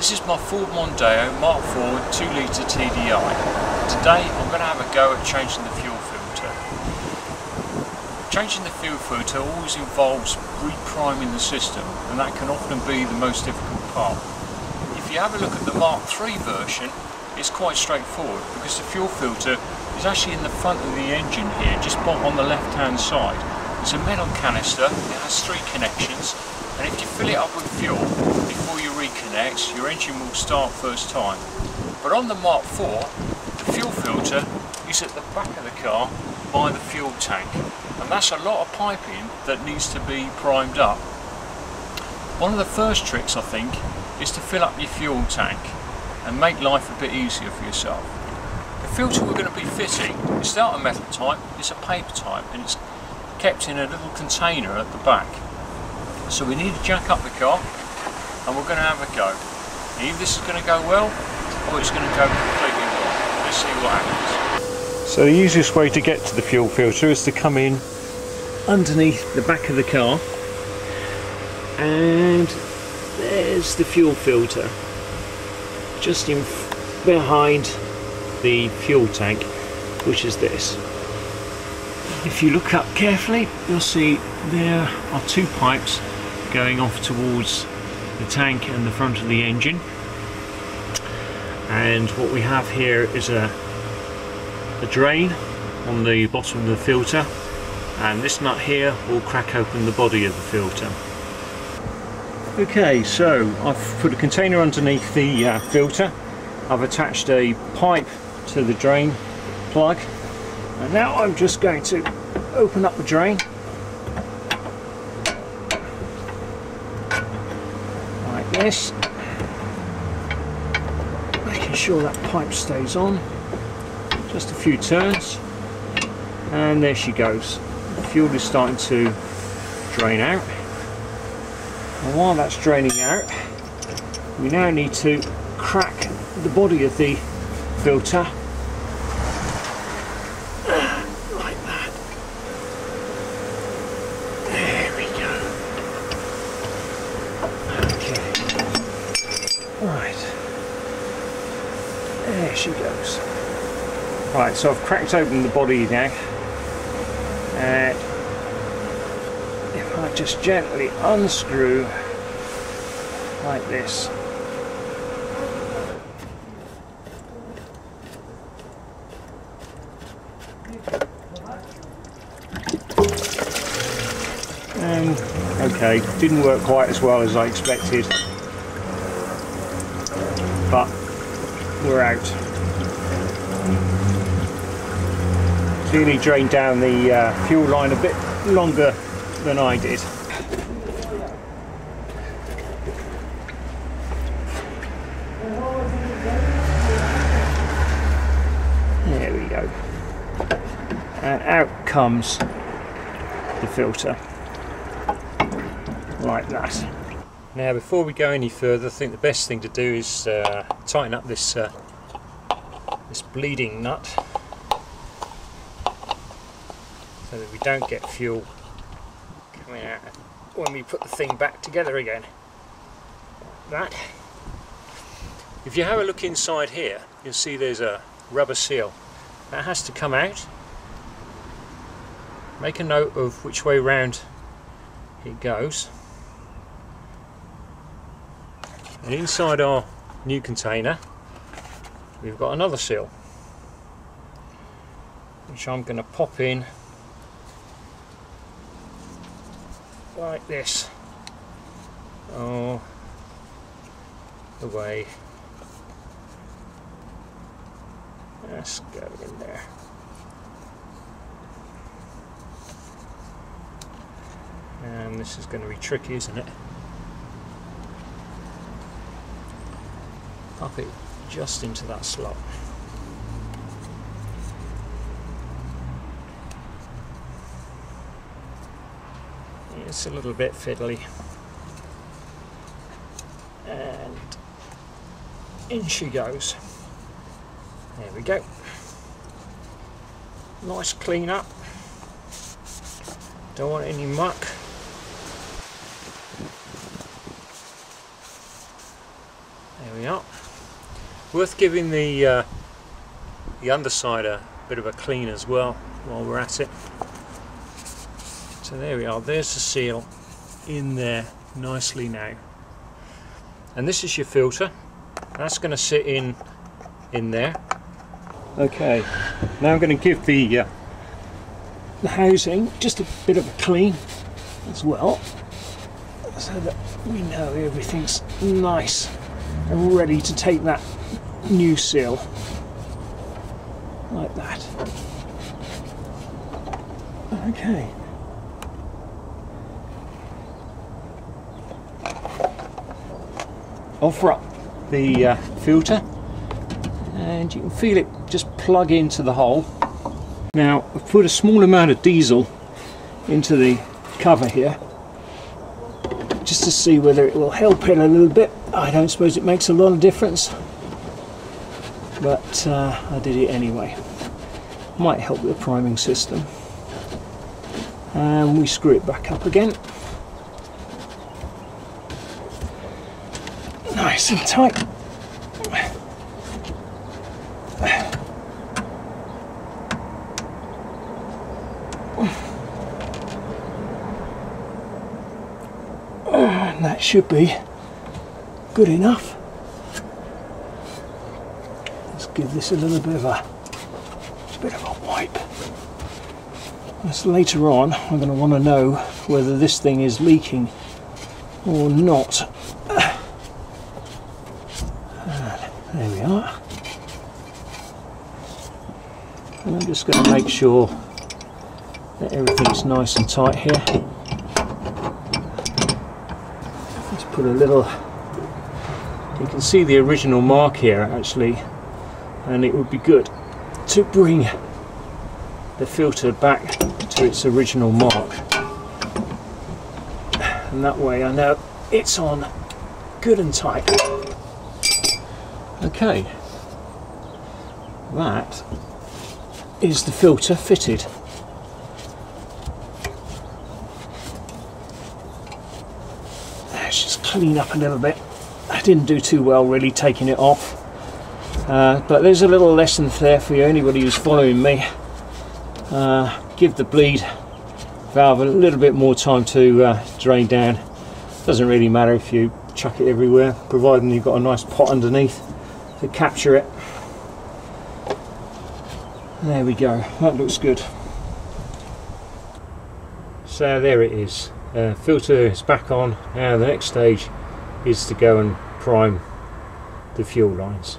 This is my Ford Mondeo Mark IV 2 litre TDI. Today I'm going to have a go at changing the fuel filter. Changing the fuel filter always involves repriming the system, and that can often be the most difficult part. If you have a look at the Mark III version, it's quite straightforward because the fuel filter is actually in the front of the engine here, just on the left hand side. It's a metal canister, it has 3 connections, and if you fill it up with fuel before you reconnect, your engine will start first time. But on the Mark IV, the fuel filter is at the back of the car by the fuel tank, and that's a lot of piping that needs to be primed up. One of the first tricks, I think, is to fill up your fuel tank and make life a bit easier for yourself. The filter we're going to be fitting is not a metal type, it's a paper type, and it's kept in a little container at the back. So we need to jack up the car and we're going to have a go. Either this is going to go well or it's going to go completely wrong. Let's see what happens. So the easiest way to get to the fuel filter is to come in underneath the back of the car, and there's the fuel filter just in behind the fuel tank, which is this. If you look up carefully, you'll see there are 2 pipes going off towards the tank and the front of the engine, and what we have here is a drain on the bottom of the filter, and this nut here will crack open the body of the filter. Okay, so I've put a container underneath the filter, I've attached a pipe to the drain plug, and now I'm just going to open up the drain like this, making sure that pipe stays on. Just a few turns, and there she goes. The fuel is starting to drain out, and while that's draining out, we now need to crack the body of the filter like that. There we go. Okay. Right. There she goes. Right, so I've cracked open the body now, and if I just gently unscrew like this, and okay, didn't work quite as well as I expected, but we're out. Clearly drained down the fuel line a bit longer than I did. There we go. And out comes the filter, like that. Now before we go any further, I think the best thing to do is tighten up this bleeding nut, so that we don't get fuel coming out when we put the thing back together again. Like that. If you have a look inside here, you'll see there's a rubber seal. That has to come out. Make a note of which way round it goes. And inside our new container, we've got another seal, which I'm going to pop in like this, all the way. Let's go in there. And this is going to be tricky, isn't it? Pop it just into that slot. It's a little bit fiddly, and in she goes. There we go. Nice clean up. Don't want any muck. There we are. Worth giving the underside a bit of a clean as well while we're at it. So there we are, there's the seal in there nicely now. And this is your filter. That's going to sit in there. Okay, now I'm going to give the housing just a bit of a clean as well, so that we know everything's nice and ready to take that new seal like that. Okay. Offer up the filter, and you can feel it just plug into the hole. Now I've put a small amount of diesel into the cover here just to see whether it will help it a little bit. I don't suppose it makes a lot of difference, but I did it anyway. Might help with the priming system. And we screw it back up again. Nice and tight. And that should be good enough. Let's give this a little bit of a wipe. As later on I'm going to want to know whether this thing is leaking or not. There we are. And I'm just going to make sure that everything's nice and tight here. Let's put a little, you can see the original mark here actually, and it would be good to bring the filter back to its original mark, and that way I know it's on good and tight. Okay, that is the filter fitted. Let's just clean up a little bit. I didn't do too well really taking it off, but there's a little lesson there for you, anybody who's following me. Give the bleed valve a little bit more time to drain down. Doesn't really matter if you chuck it everywhere, providing you've got a nice pot underneath to capture it. There we go, that looks good. So there it is, filter is back on. Now the next stage is to go and prime the fuel lines.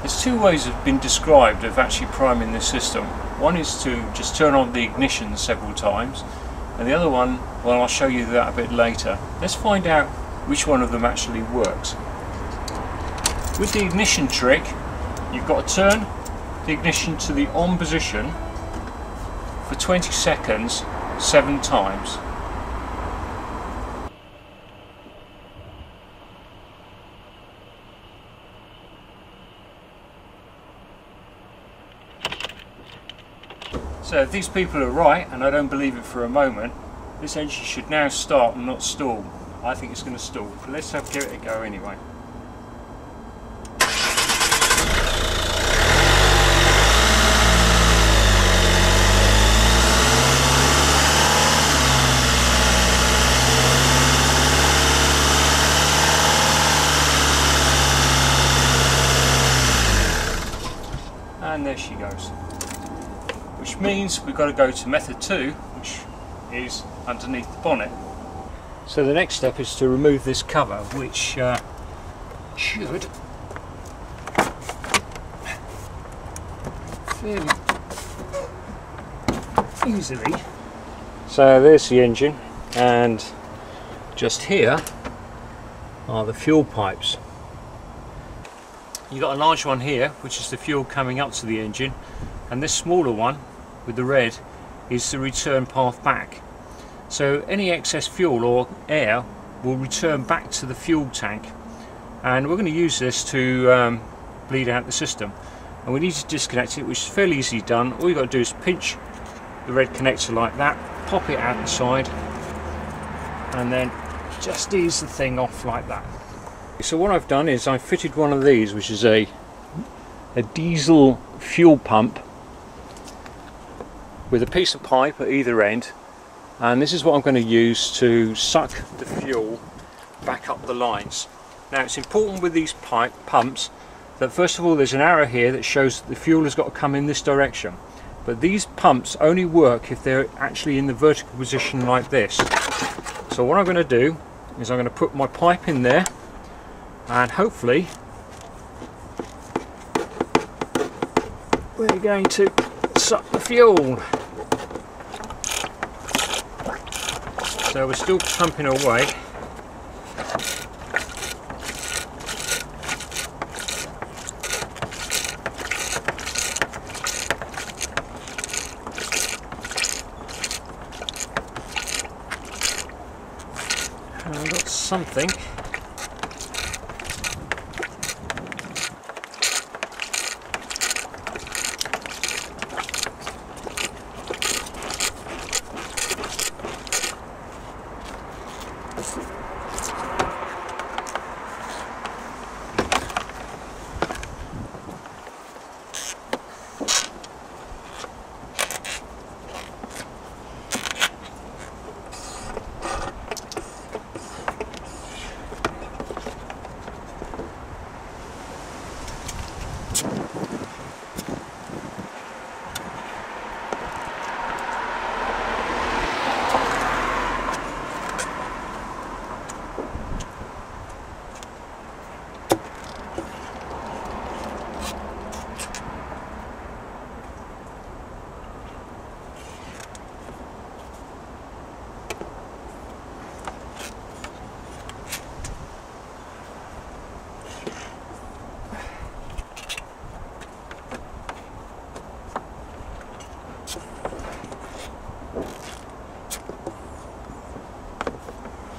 There's two ways that have been described of actually priming this system. One is to just turn on the ignition several times, and the other one, well, I'll show you that a bit later. Let's find out which one of them actually works. With the ignition trick, you've got to turn the ignition to the on position for 20 seconds 7 times. So if these people are right, and I don't believe it for a moment, this engine should now start and not stall. I think it's going to stall, but let's give it a go anyway. And there she goes. Which means we've got to go to method 2, which is underneath the bonnet. So the next step is to remove this cover, which should fairly easily. So there's the engine, and just here are the fuel pipes. You've got a large one here, which is the fuel coming up to the engine, and this smaller one with the red is the return path back. So any excess fuel or air will return back to the fuel tank, and we're going to use this to bleed out the system. And we need to disconnect it, which is fairly easily done. All you've got to do is pinch the red connector like that, pop it out the side, and then just ease the thing off like that. So what I've done is I've fitted one of these, which is a diesel fuel pump with a piece of pipe at either end, and this is what I'm going to use to suck the fuel back up the lines. Now it's important with these pumps that first of all there's an arrow here that shows that the fuel has got to come in this direction, but these pumps only work if they're actually in the vertical position like this. So what I'm going to do is I'm going to put my pipe in there, and hopefully we're going to suck the fuel. So we're still pumping away. And I've got something.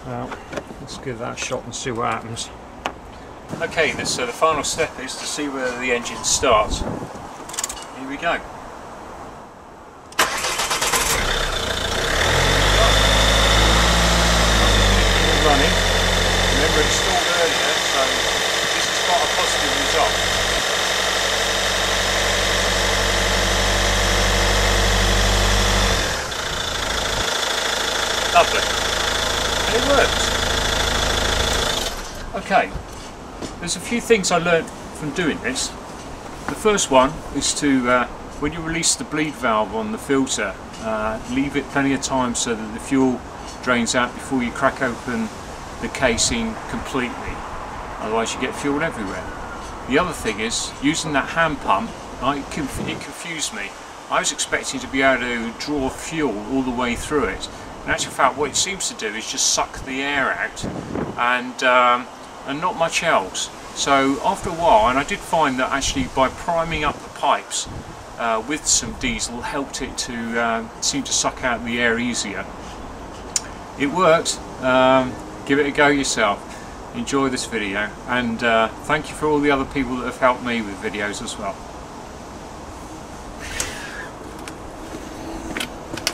Well, let's give that a shot and see what happens. Okay, the final step is to see whether the engine starts. Here we go. Running. Remember, it stalled earlier, so this is quite a positive result. Lovely. And it works. Okay, there's a few things I learned from doing this. The first one is to, when you release the bleed valve on the filter, leave it plenty of time so that the fuel drains out before you crack open the casing completely. Otherwise you get fuel everywhere. The other thing is, using that hand pump, it confused me. I was expecting to be able to draw fuel all the way through it. In actual fact, what it seems to do is just suck the air out and not much else. So after a while, and I did find that actually by priming up the pipes with some diesel helped it to seem to suck out the air easier. It worked. Give it a go yourself. Enjoy this video, and thank you for all the other people that have helped me with videos as well.